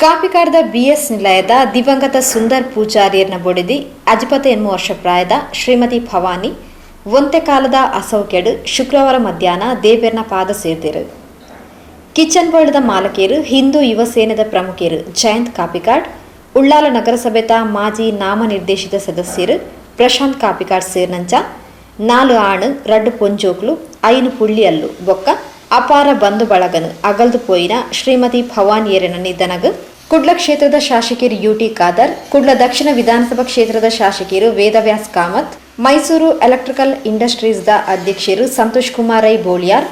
ಕಾಪಿಕಾಡದ BS ನಿಲಯದ ದಿವಂಗತ ಸುಂದರ್ ಪೂಜಾರಿಯರ್ನ ಬೊಡೆದಿ 58 ವರ್ಷ ಪ್ರಾಯದ ಶ್ರೀಮತಿ ಭವಾನಿ ಒಂತೆ ಕಾಲದ ಅಸೌಖ್ಯಡು ಶುಕ್ರವಾರ ಮಧ್ಯಾಹ್ನ ದೇವೇರ್ನ ಪಾದ ಸೇರ್ತಿರು. ಕಿಚನ್ ವರ್ಲ್ಡ್ದ ಮಾಲಕೇರು ಹಿಂದೂ ಯುವ ಸೇನೆದ ಪ್ರಮುಖರು ಜಯಂತ್ ಕಾಪಿಕಾಡ್, ಉಳ್ಳಾಲ ನಗರಸಭೆತ ಮಾಜಿ ನಾಮನಿರ್ದೇಶಿತ ಸದಸ್ಯರು ಪ್ರಶಾಂತ್ ಕಾಪಿಕಾಡ್ ಸೇರ್ನಂಚ 4 ಆಣು 2 ಪೊಂಜೋಕ್ಲು 5 ಪುಳ್ಳಿಯಲ್ಲು ಬೊಕ್ಕ ಅಪಾರ ಬಂಧು ಬಳಗನು ಅಗಲ್ದು ಪೋಯಿನ ಶ್ರೀಮತಿ ಭವಾನಿಯರನ ನಿಧನಗ ಕುಡ್ಲ ಕ್ಷೇತ್ರದ ಶಾಸಕರು ಯುಟಿ ಖಾದರ್, ಕುಡ್ಲ ದಕ್ಷಿಣ ವಿಧಾನಸಭಾ ಕ್ಷೇತ್ರದ ಶಾಸಕರು ವೇದವ್ಯಾಸ್ ಕಾಮತ್, ಮೈಸೂರು ಎಲೆಕ್ಟ್ರಿಕಲ್ ಇಂಡಸ್ಟ್ರೀಸ್ದ ಅಧ್ಯಕ್ಷರು ಸಂತೋಷ್ ಕುಮಾರ್ ರೈ ಬೋಳಿಯಾರ್,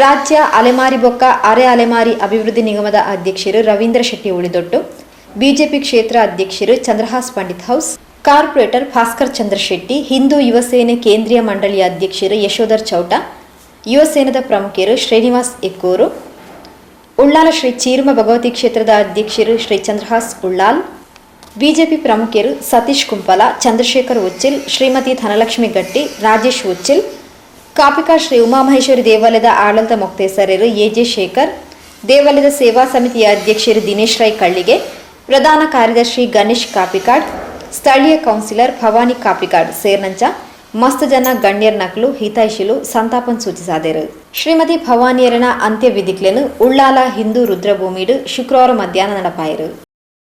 ರಾಜ್ಯ ಅಲೆಮಾರಿ ಬೊಕ್ಕ ಅರೆ ಅಲೆಮಾರಿ ಅಭಿವೃದ್ಧಿ ನಿಗಮದ ಅಧ್ಯಕ್ಷರು ರವೀಂದ್ರ ಶೆಟ್ಟಿ ಉಳಿದೊಟ್ಟು, ಬಿಜೆಪಿ ಕ್ಷೇತ್ರ ಅಧ್ಯಕ್ಷರು ಚಂದ್ರಹಾಸ್ ಪಂಡಿತ್ ಹೌಸ್, ಕಾರ್ಪೊರೇಟರ್ ಭಾಸ್ಕರ್ ಚಂದ್ರ ಶೆಟ್ಟಿ, ಹಿಂದೂ ಯುವ ಸೇನೆ ಕೇಂದ್ರೀಯ ಮಂಡಳಿಯ ಅಧ್ಯಕ್ಷರು ಯಶೋಧರ್ ಚೌಟ, ಯುವ ಸೇನೆದ ಪ್ರಮುಖರು ಶ್ರೀನಿವಾಸ್ ಎಕ್ಕೂರು, ಉಳ್ಳಾಲ ಶ್ರೀ ಚೀರ್ಮ ಭಗವತಿ ಕ್ಷೇತ್ರದ ಅಧ್ಯಕ್ಷರು ಶ್ರೀ ಚಂದ್ರಹಾಸ್ ಉಳ್ಳಾಲ್, ಬಿಜೆಪಿ ಪ್ರಮುಖರು ಸತೀಶ್ ಕುಂಪಲ, ಚಂದ್ರಶೇಖರ್ ಉಚ್ಚಿಲ್, ಶ್ರೀಮತಿ ಧನಲಕ್ಷ್ಮಿ ಗಟ್ಟಿ, ರಾಜೇಶ್ ಉಚ್ಚಿಲ್, ಕಾಪಿಕಾಡ್ ಶ್ರೀ ಉಮಾಮಹೇಶ್ವರಿ ದೇವಾಲಯದ ಆಡಳಿತ ಮೊಕ್ತೇಸರರು ಎಜೆ ಶೇಖರ್, ದೇವಾಲಯದ ಸೇವಾ ಸಮಿತಿಯ ಅಧ್ಯಕ್ಷರು ದಿನೇಶ್ ರೈ ಕಳ್ಳಿಗೆ, ಪ್ರಧಾನ ಕಾರ್ಯದರ್ಶಿ ಗಣೇಶ್ ಕಾಪಿಕಾಡ್, ಸ್ಥಳೀಯ ಕೌನ್ಸಿಲರ್ ಭವಾನಿ ಕಾಪಿಕಾಡ್ ಸೇರ್ನಂಚ ಮಸ್ತ್ ಜನ ಗಣ್ಯರ್ ನಕಲು ಹಿತೈಷಿಲು ಸಂತಾಪನ್ ಸೂಚಿಸಾದರು. ಶ್ರೀಮತಿ ಭವಾನಿಯರನ ಅಂತ್ಯವಿಧಿಕ್ಲೆನು ಉಳ್ಳಾಲ ಹಿಂದೂ ರುದ್ರಭೂಮಿಡು ಶುಕ್ರವಾರ ಮಧ್ಯಾಹ್ನ ನಡಪಾಯಿರು.